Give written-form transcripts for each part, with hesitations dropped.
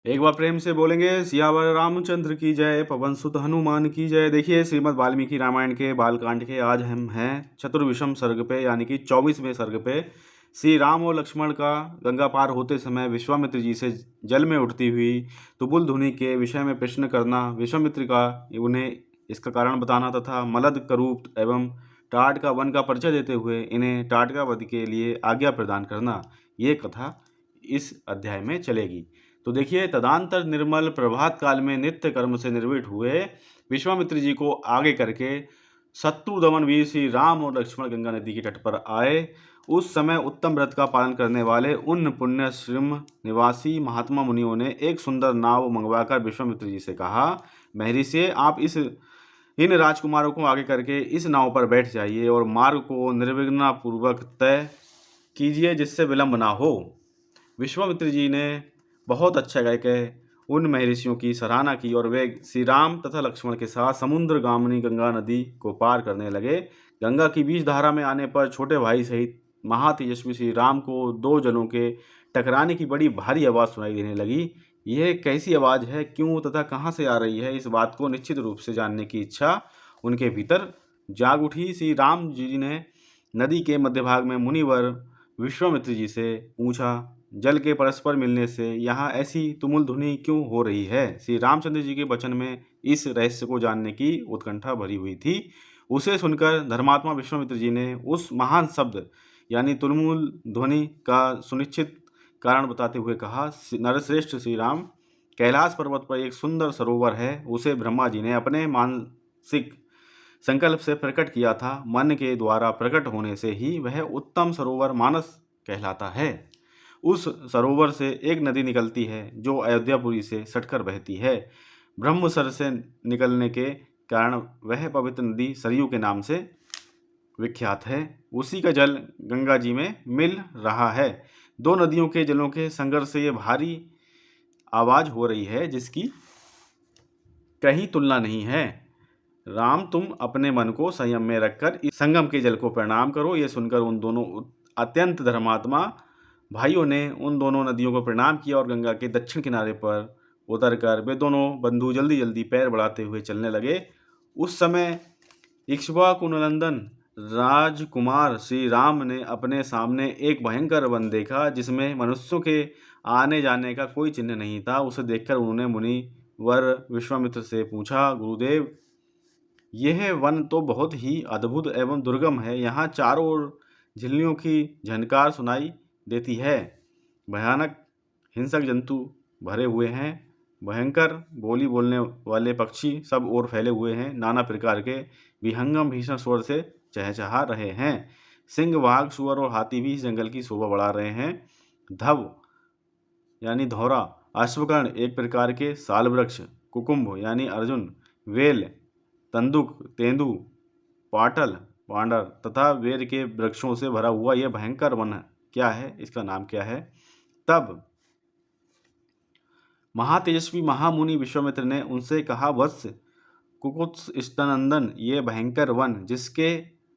एक बार प्रेम से बोलेंगे सियावर रामचंद्र की जय, पवन सुत हनुमान की जय। देखिए श्रीमद् वाल्मीकि रामायण के बालकांड के आज हम हैं चतुर्विशम सर्ग पे, यानी कि 24वें सर्ग पे। श्री राम और लक्ष्मण का गंगा पार होते समय विश्वामित्र जी से जल में उठती हुई तुमुल धुनि के विषय में प्रश्न करना, विश्वामित्र का उन्हें इसका कारण बताना तथा मलद करूप एवं टाट का वन का परिचय देते हुए इन्हें टाटका वध के लिए आज्ञा प्रदान करना, ये कथा इस अध्याय में चलेगी। तो देखिए, तदांतर निर्मल प्रभात काल में नित्य कर्म से निर्विट हुए विश्वामित्र जी को आगे करके शत्रु दमन वीर श्री राम और लक्ष्मण गंगा नदी के तट पर आए। उस समय उत्तम व्रत का पालन करने वाले उन पुण्यश्रम निवासी महात्मा मुनियों ने एक सुंदर नाव मंगवाकर विश्वामित्र जी से कहा, महर्षि आप इन राजकुमारों को आगे करके इस नाव पर बैठ जाइए और मार्ग को निर्विघ्न पूर्वक तय कीजिए, जिससे विलंब ना हो। विश्वामित्र जी ने बहुत अच्छा कहकर उन महर्षियों की सराहना की और वे श्री राम तथा लक्ष्मण के साथ समुद्र गामिनी गंगा नदी को पार करने लगे। गंगा की बीच धारा में आने पर छोटे भाई सहित महातेजस्वी श्री राम को दो जलों के टकराने की बड़ी भारी आवाज़ सुनाई देने लगी। यह कैसी आवाज़ है, क्यों तथा कहाँ से आ रही है, इस बात को निश्चित रूप से जानने की इच्छा उनके भीतर जाग उठी। श्री राम जी ने नदी के मध्य भाग में मुनिवर विश्वामित्र जी से पूछा, जल के परस्पर मिलने से यहाँ ऐसी तुमुल ध्वनि क्यों हो रही है? श्री रामचंद्र जी के वचन में इस रहस्य को जानने की उत्कंठा भरी हुई थी। उसे सुनकर धर्मात्मा विश्वामित्र जी ने उस महान शब्द यानी तुमुल ध्वनि का सुनिश्चित कारण बताते हुए कहा, नरश्रेष्ठ श्री राम, कैलाश पर्वत पर एक सुंदर सरोवर है। उसे ब्रह्मा जी ने अपने मानसिक संकल्प से प्रकट किया था। मन के द्वारा प्रकट होने से ही वह उत्तम सरोवर मानस कहलाता है। उस सरोवर से एक नदी निकलती है जो अयोध्यापुरी से सटकर बहती है। ब्रह्मसर से निकलने के कारण वह पवित्र नदी सरयू के नाम से विख्यात है। उसी का जल गंगा जी में मिल रहा है। दो नदियों के जलों के संघर्ष से ये भारी आवाज़ हो रही है जिसकी कहीं तुलना नहीं है। राम, तुम अपने मन को संयम में रखकर इस संगम के जल को प्रणाम करो। ये सुनकर उन दोनों अत्यंत धर्मात्मा भाइयों ने उन दोनों नदियों को प्रणाम किया और गंगा के दक्षिण किनारे पर उतरकर वे दोनों बंधु जल्दी जल्दी पैर बढ़ाते हुए चलने लगे। उस समय इक्ष्वाकुनंदन राजकुमार श्री राम ने अपने सामने एक भयंकर वन देखा जिसमें मनुष्यों के आने जाने का कोई चिन्ह नहीं था। उसे देखकर उन्होंने मुनिवर विश्वामित्र से पूछा, गुरुदेव, यह वन तो बहुत ही अद्भुत एवं दुर्गम है। यहाँ चारों ओर झिल्लियों की झनकार सुनाई देती है। भयानक हिंसक जंतु भरे हुए हैं। भयंकर बोली बोलने वाले पक्षी सब ओर फैले हुए हैं। नाना प्रकार के विहंगम भीषण स्वर से चहचहा रहे हैं। सिंह, बाघ, सुअर और हाथी भी इस जंगल की शोभा बढ़ा रहे हैं। धव यानी धौरा, अश्वकर्ण एक प्रकार के साल वृक्ष, कुकुम्भ यानी अर्जुन, वेल, तंदुक, तेंदु, पाटल, पांडर तथा वेर के वृक्षों से भरा हुआ यह भयंकर वन क्या है, इसका नाम क्या है? तब महातेजस्वी महामुनि विश्वामित्र ने उनसे कहा, वत्स, कुकुत्स स्तनंदन, ये भयंकर वन जिसके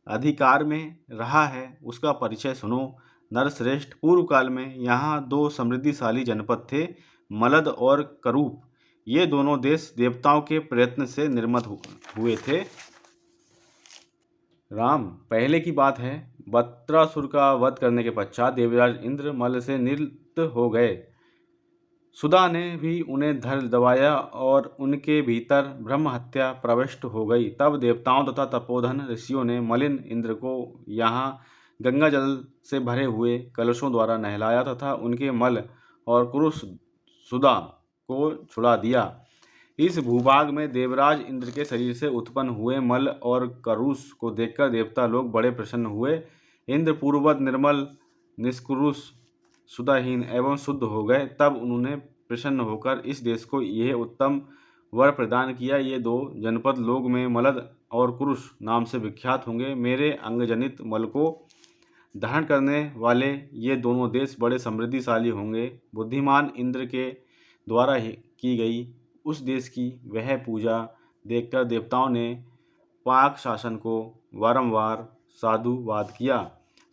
अधिकार में रहा है उसका परिचय सुनो। नरश्रेष्ठ, पूर्व काल में यहाँ दो समृद्धिशाली जनपद थे, मलद और करूप। ये दोनों देश देवताओं के प्रयत्न से निर्मित हुए थे। राम, पहले की बात है, बत्रासुर का वध करने के पश्चात देवराज इंद्र मल से निवृत्त हो गए। सुदा ने भी उन्हें धर दबाया और उनके भीतर ब्रह्म हत्या प्रविष्ट हो गई। तब देवताओं तथा तपोधन ऋषियों ने मलिन इंद्र को यहाँ गंगा जल से भरे हुए कलशों द्वारा नहलाया तथा उनके मल और क्रूस सुदा को छुड़ा दिया। इस भूभाग में देवराज इंद्र के शरीर से उत्पन्न हुए मल और करूस को देखकर देवता लोग बड़े प्रसन्न हुए। इंद्र पूर्ववत निर्मल, निष्कुरुष, सुधाहीन एवं शुद्ध हो गए। तब उन्होंने प्रसन्न होकर इस देश को यह उत्तम वर प्रदान किया, ये दो जनपद लोक में मलद और कुरुष नाम से विख्यात होंगे। मेरे अंगजनित मल को धारण करने वाले ये दोनों देश बड़े समृद्धिशाली होंगे। बुद्धिमान इंद्र के द्वारा की गई उस देश की वह पूजा देखकर देवताओं ने पाक शासन को बारंबार साधुवाद किया।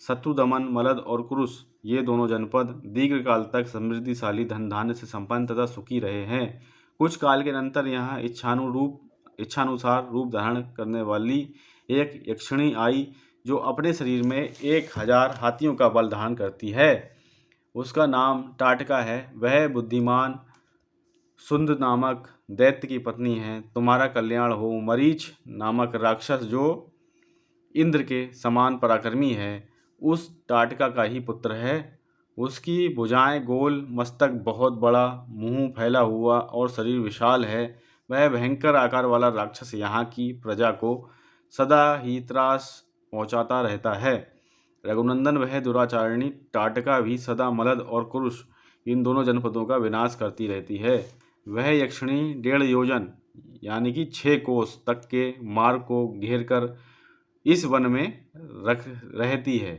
शत्रु दमन, मलद और कुरुष ये दोनों जनपद दीर्घकाल तक समृद्धिशाली धन धान्य से संपन्न तथा सुखी रहे हैं। कुछ काल के अनंतर यहाँ इच्छानुसार रूप धारण करने वाली एक यक्षिणी आई, जो अपने शरीर में 1000 हाथियों का बल धारण करती है। उसका नाम टाटका है। वह बुद्धिमान सुंद नामक दैत्य की पत्नी है। तुम्हारा कल्याण हो। मरीच नामक राक्षस, जो इंद्र के समान पराक्रमी है, उस टाटका का ही पुत्र है। उसकी भुजाएं गोल, मस्तक बहुत बड़ा, मुंह फैला हुआ और शरीर विशाल है। वह भयंकर आकार वाला राक्षस यहाँ की प्रजा को सदा ही त्रास पहुँचाता रहता है। रघुनंदन, वह दुराचारिणी टाटका भी सदा मलद और कुरुष इन दोनों जनपदों का विनाश करती रहती है। वह यक्षिणी 1.5 योजन यानी कि 6 कोस तक के मार्ग को घेर कर इस वन में रहती है।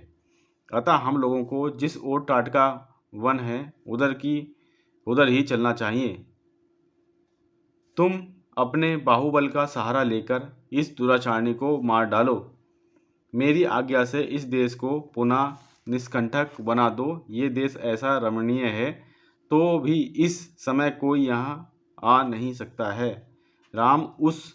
अतः हम लोगों को जिस ओर टाटका वन है उधर ही चलना चाहिए। तुम अपने बाहुबल का सहारा लेकर इस दुराचारणी को मार डालो। मेरी आज्ञा से इस देश को पुनः निष्कंटक बना दो। ये देश ऐसा रमणीय है तो भी इस समय कोई यहाँ आ नहीं सकता है। राम, उस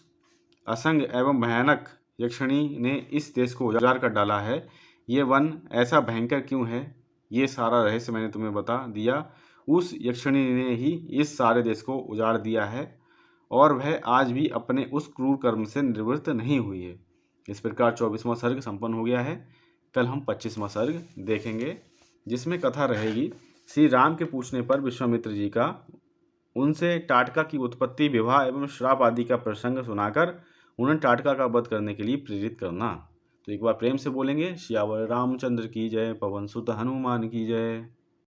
असंग एवं भयानक यक्षिणी ने इस देश को उजाड़ कर डाला है। ये वन ऐसा भयंकर क्यों है, ये सारा रहस्य मैंने तुम्हें बता दिया। उस यक्षिणी ने ही इस सारे देश को उजाड़ दिया है और वह आज भी अपने उस क्रूर कर्म से निवृत्त नहीं हुई है। इस प्रकार 24वां सर्ग संपन्न हो गया है। कल हम 25वां सर्ग देखेंगे, जिसमें कथा रहेगी श्री राम के पूछने पर विश्वामित्र जी का उनसे टाटका की उत्पत्ति, विवाह एवं श्राप आदि का प्रसंग सुनाकर उन्हें टाटका का वध करने के लिए प्रेरित करना। तो एक बार प्रेम से बोलेंगे, सियावर रामचंद्र की जय, पवन सुत हनुमान की जय।